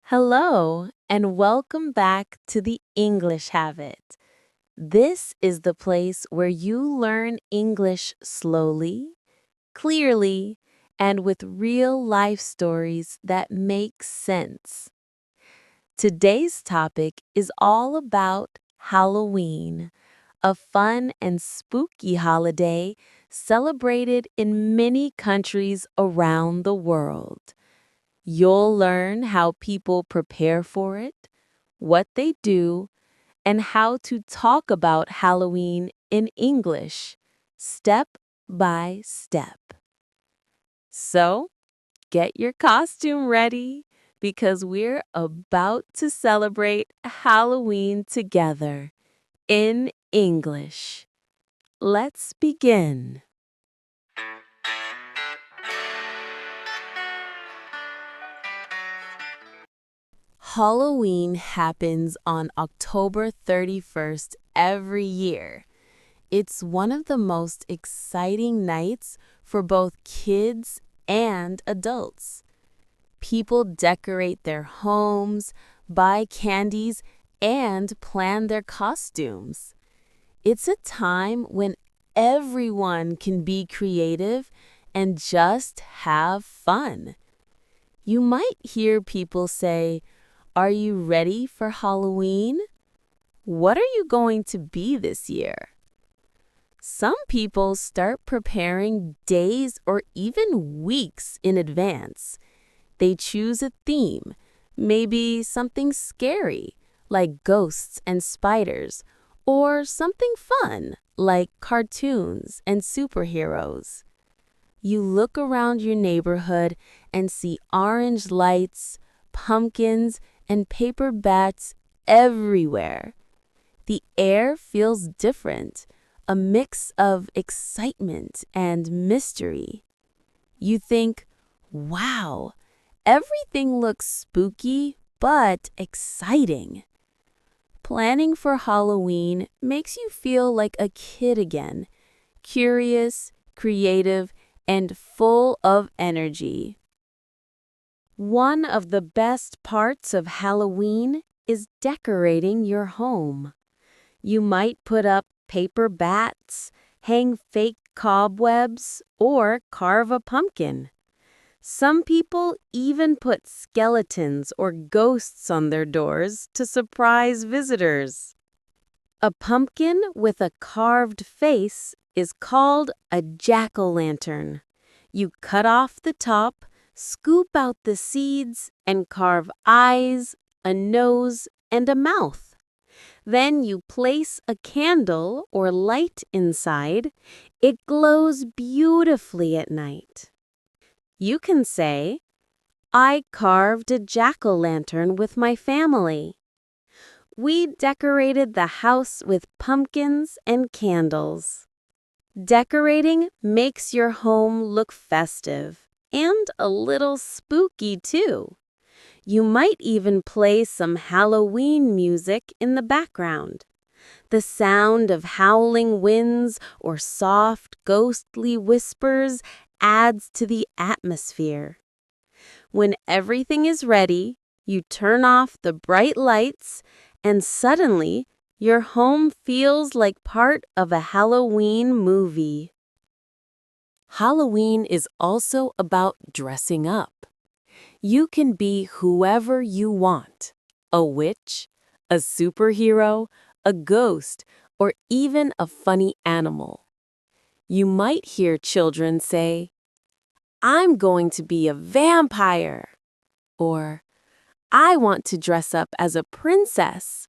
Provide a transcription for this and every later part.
Hello, and welcome back to the English Habit. This is the place where you learn English slowly, clearly, and with real life stories that make sense. Today's topic is all about Halloween, a fun and spooky holiday celebrated in many countries around the world. You'll learn how people prepare for it, what they do, and how to talk about Halloween in English, step by step. So, get your costume ready because we're about to celebrate Halloween together in English. Let's begin. Halloween happens on October 31st every year. It's one of the most exciting nights for both kids and adults. People decorate their homes, buy candies, and plan their costumes. It's a time when everyone can be creative and just have fun. You might hear people say, "Are you ready for Halloween? What are you going to be this year?" Some people start preparing days or even weeks in advance. They choose a theme, maybe something scary, like ghosts and spiders, or something fun, like cartoons and superheroes. You look around your neighborhood and see orange lights, pumpkins, and paper bats everywhere. The air feels different, a mix of excitement and mystery. You think, wow, everything looks spooky but exciting. Planning for Halloween makes you feel like a kid again, curious, creative, and full of energy. One of the best parts of Halloween is decorating your home. You might put up paper bats, hang fake cobwebs, or carve a pumpkin. Some people even put skeletons or ghosts on their doors to surprise visitors. A pumpkin with a carved face is called a jack-o'-lantern. You cut off the top, scoop out the seeds, and carve eyes, a nose, and a mouth. Then you place a candle or light inside. It glows beautifully at night. You can say, "I carved a jack-o'-lantern with my family." We decorated the house with pumpkins and candles. Decorating makes your home look festive and a little spooky too. You might even play some Halloween music in the background. The sound of howling winds or soft, ghostly whispers adds to the atmosphere. When everything is ready, you turn off the bright lights, and suddenly your home feels like part of a Halloween movie. Halloween is also about dressing up. You can be whoever you want: a witch, a superhero, a ghost, or even a funny animal. You might hear children say, "I'm going to be a vampire," or "I want to dress up as a princess."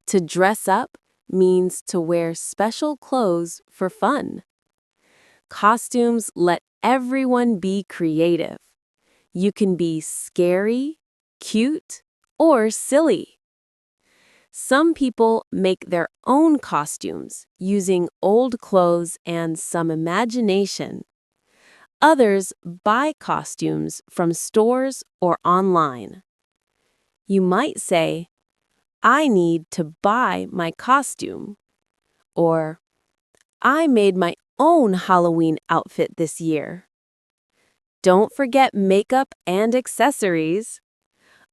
To dress up means to wear special clothes for fun. Costumes let everyone be creative. You can be scary, cute, or silly. Some people make their own costumes using old clothes and some imagination. Others buy costumes from stores or online. You might say, "I need to buy my costume," or "I made my own Halloween outfit this year." Don't forget makeup and accessories.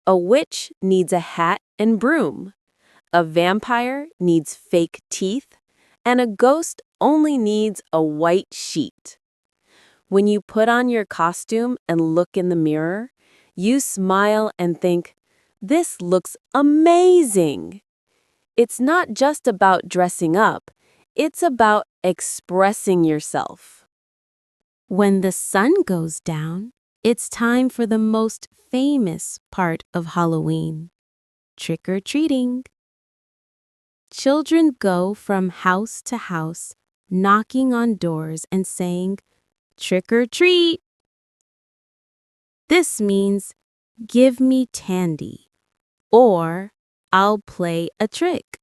A witch needs a hat and broom. A vampire needs fake teeth. And a ghost only needs a white sheet. When you put on your costume and look in the mirror, you smile and think, "This looks amazing." It's not just about dressing up, it's about expressing yourself. When the sun goes down, it's time for the most famous part of Halloween, trick-or-treating. Children go from house to house, knocking on doors and saying, "Trick or treat." This means, "Give me candy," or "I'll play a trick."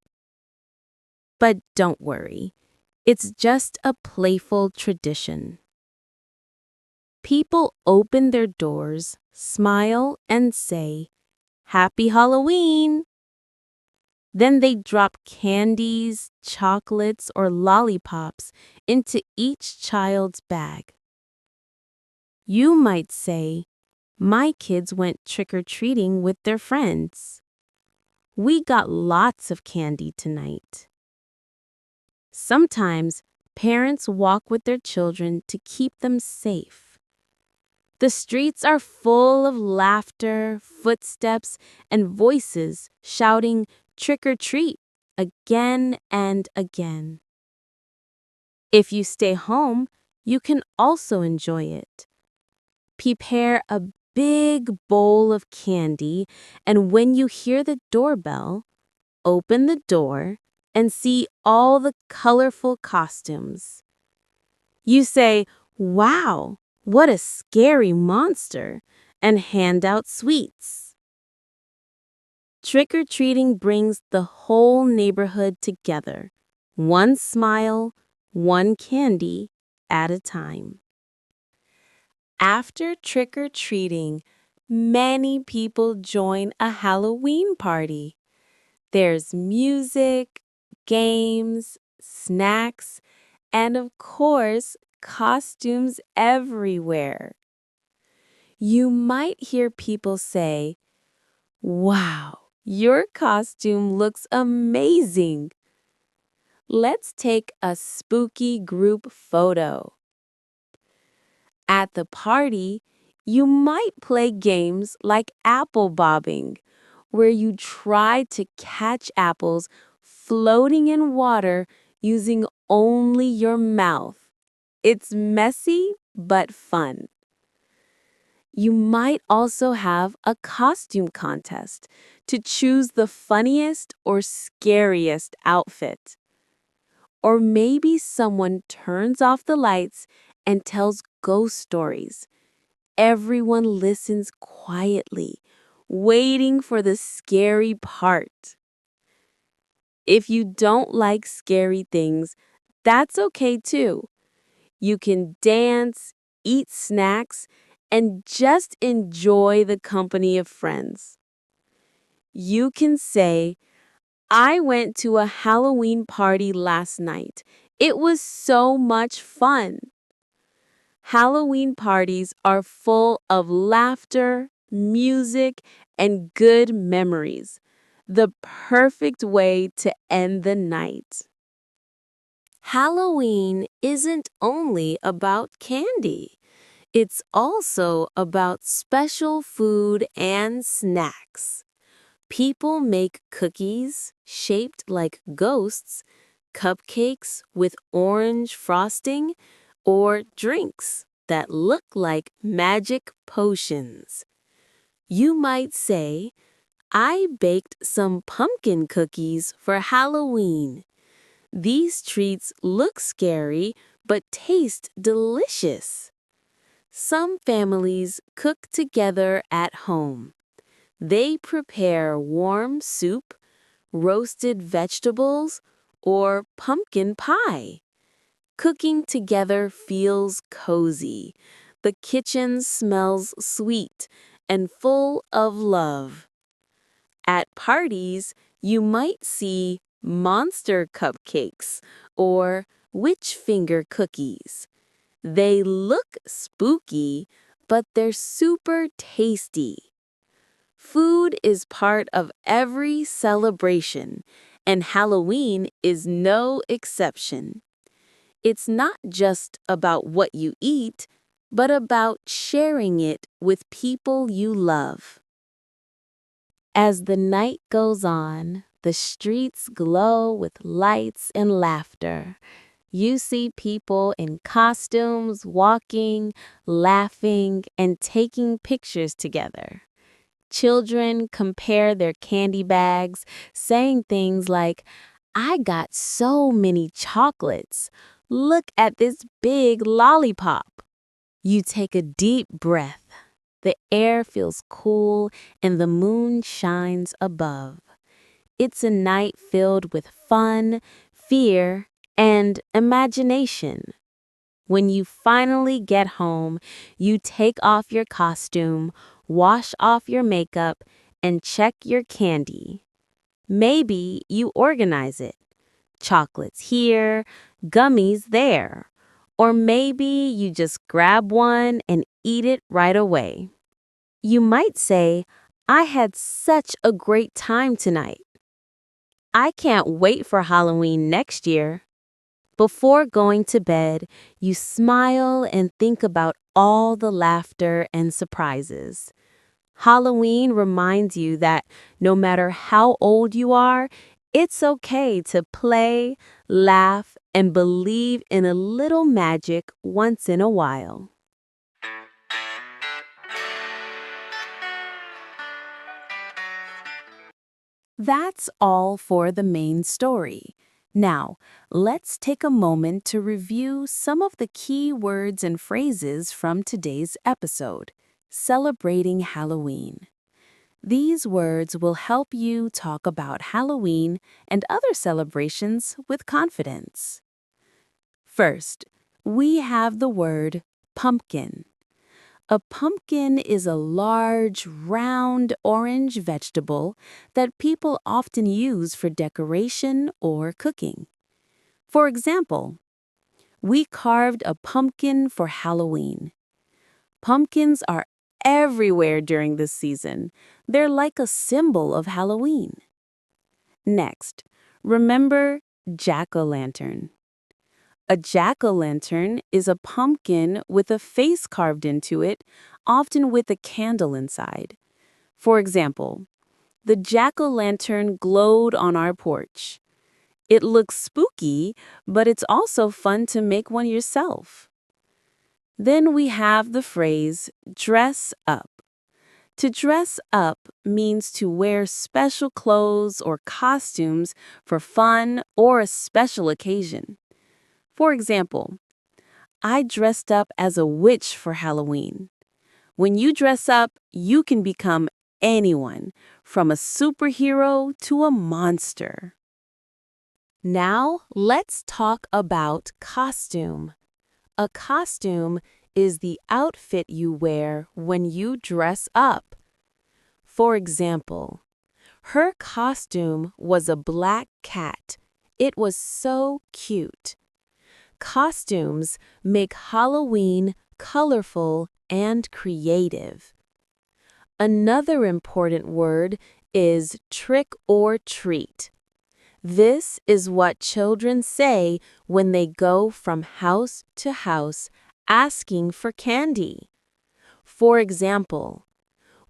But don't worry, it's just a playful tradition. People open their doors, smile, and say, "Happy Halloween!" Then they drop candies, chocolates, or lollipops into each child's bag. You might say, "My kids went trick-or-treating with their friends. We got lots of candy tonight." Sometimes, parents walk with their children to keep them safe. The streets are full of laughter, footsteps, and voices shouting "trick or treat" again and again. If you stay home, you can also enjoy it. Prepare a big bowl of candy, and when you hear the doorbell, open the door and see all the colorful costumes. You say, "Wow, what a scary monster," and hand out sweets. Trick-or-treating brings the whole neighborhood together, one smile, one candy at a time. After trick-or-treating, many people join a Halloween party. There's music, games, snacks, and of course, costumes everywhere. You might hear people say, "Wow, your costume looks amazing." Let's take a spooky group photo. At the party, you might play games like apple bobbing, where you try to catch apples floating in water using only your mouth. It's messy but fun. You might also have a costume contest to choose the funniest or scariest outfit. Or maybe someone turns off the lights and tells ghost stories. Everyone listens quietly, waiting for the scary part. If you don't like scary things, that's okay too. You can dance, eat snacks, and just enjoy the company of friends. You can say, "I went to a Halloween party last night. It was so much fun." Halloween parties are full of laughter, music, and good memories. The perfect way to end the night. Halloween isn't only about candy. It's also about special food and snacks. People make cookies shaped like ghosts, cupcakes with orange frosting, or drinks that look like magic potions. You might say, "I baked some pumpkin cookies for Halloween." These treats look scary but taste delicious. Some families cook together at home. They prepare warm soup, roasted vegetables, or pumpkin pie. Cooking together feels cozy. The kitchen smells sweet and full of love. At parties, you might see monster cupcakes or witch finger cookies. They look spooky, but they're super tasty. Food is part of every celebration, and Halloween is no exception. It's not just about what you eat, but about sharing it with people you love. As the night goes on, the streets glow with lights and laughter. You see people in costumes walking, laughing, and taking pictures together. Children compare their candy bags, saying things like, "I got so many chocolates. Look at this big lollipop." You take a deep breath. The air feels cool and the moon shines above. It's a night filled with fun, fear, and imagination. When you finally get home, you take off your costume, wash off your makeup, and check your candy. Maybe you organize it. Chocolates here, gummies there. Or maybe you just grab one and eat it right away. You might say, "I had such a great time tonight. I can't wait for Halloween next year." Before going to bed, you smile and think about all the laughter and surprises. Halloween reminds you that no matter how old you are, it's okay to play, laugh, and believe in a little magic once in a while. That's all for the main story. Now, let's take a moment to review some of the key words and phrases from today's episode, celebrating Halloween. These words will help you talk about Halloween and other celebrations with confidence. First, we have the word pumpkin. A pumpkin is a large, round, orange vegetable that people often use for decoration or cooking. For example, we carved a pumpkin for Halloween. Pumpkins are everywhere during this season. They're like a symbol of Halloween. Next, remember jack-o'-lantern. A jack-o'-lantern is a pumpkin with a face carved into it, often with a candle inside. For example, the jack-o'-lantern glowed on our porch. It looks spooky, but it's also fun to make one yourself. Then we have the phrase, dress up. To dress up means to wear special clothes or costumes for fun or a special occasion. For example, I dressed up as a witch for Halloween. When you dress up, you can become anyone, from a superhero to a monster. Now, let's talk about costume. A costume is the outfit you wear when you dress up. For example, her costume was a black cat. It was so cute. Costumes make Halloween colorful and creative. Another important word is trick or treat. This is what children say when they go from house to house asking for candy. For example,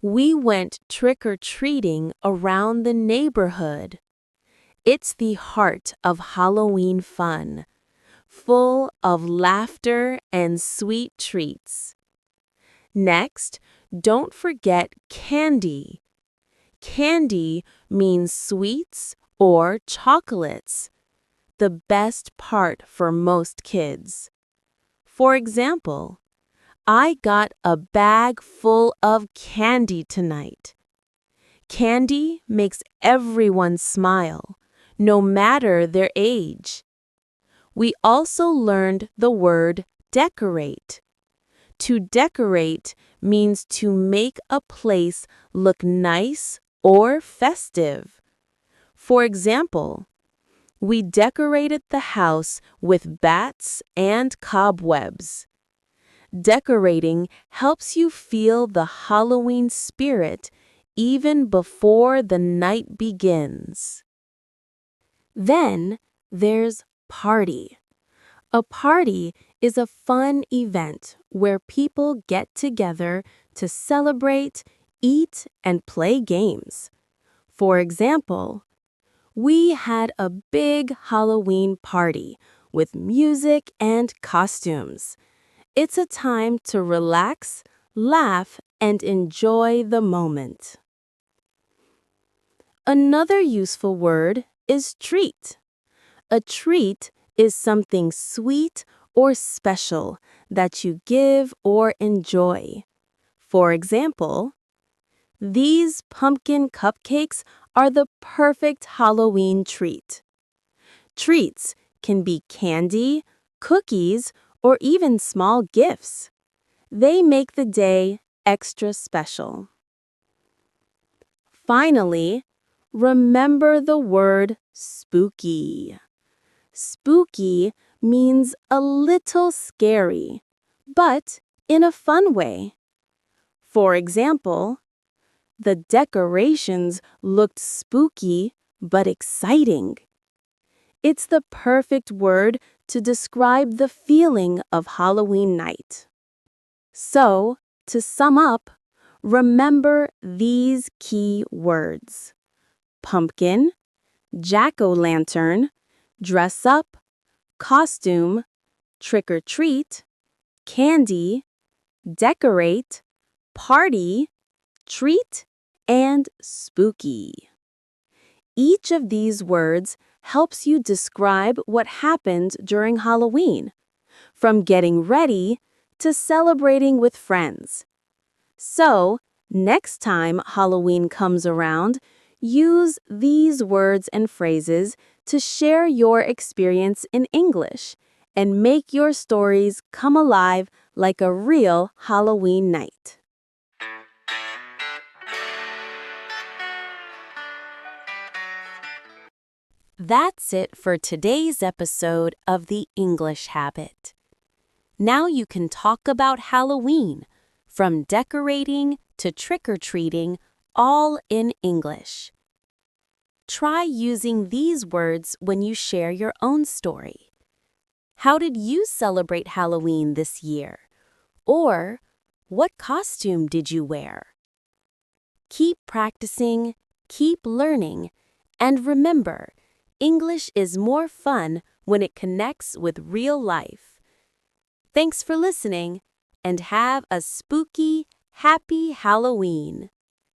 we went trick-or-treating around the neighborhood. It's the heart of Halloween fun, full of laughter and sweet treats. Next, don't forget candy. Candy means sweets or chocolates, the best part for most kids. For example, I got a bag full of candy tonight. Candy makes everyone smile, no matter their age. We also learned the word decorate. To decorate means to make a place look nice or festive. For example, we decorated the house with bats and cobwebs. Decorating helps you feel the Halloween spirit even before the night begins. Then there's party. A party is a fun event where people get together to celebrate, eat, and play games. For example, we had a big Halloween party with music and costumes. It's a time to relax, laugh, and enjoy the moment. Another useful word is treat. A treat is something sweet or special that you give or enjoy. For example, these pumpkin cupcakes are the perfect Halloween treat. Treats can be candy, cookies, or even small gifts. They make the day extra special. Finally, remember the word spooky. Spooky means a little scary, but in a fun way. For example, the decorations looked spooky but exciting. It's the perfect word to describe the feeling of Halloween night. So, to sum up, remember these key words: pumpkin, jack-o'-lantern, dress up, costume, trick or treat, candy, decorate, party, treat, and spooky. Each of these words helps you describe what happened during Halloween, from getting ready to celebrating with friends. So, next time Halloween comes around, use these words and phrases to share your experience in English and make your stories come alive like a real Halloween night. That's it for today's episode of The English Habit. Now you can talk about Halloween, from decorating to trick-or-treating, all in English. Try using these words when you share your own story. How did you celebrate Halloween this year? Or, what costume did you wear? Keep practicing, keep learning, and remember, English is more fun when it connects with real life. Thanks for listening, and have a spooky, happy Halloween.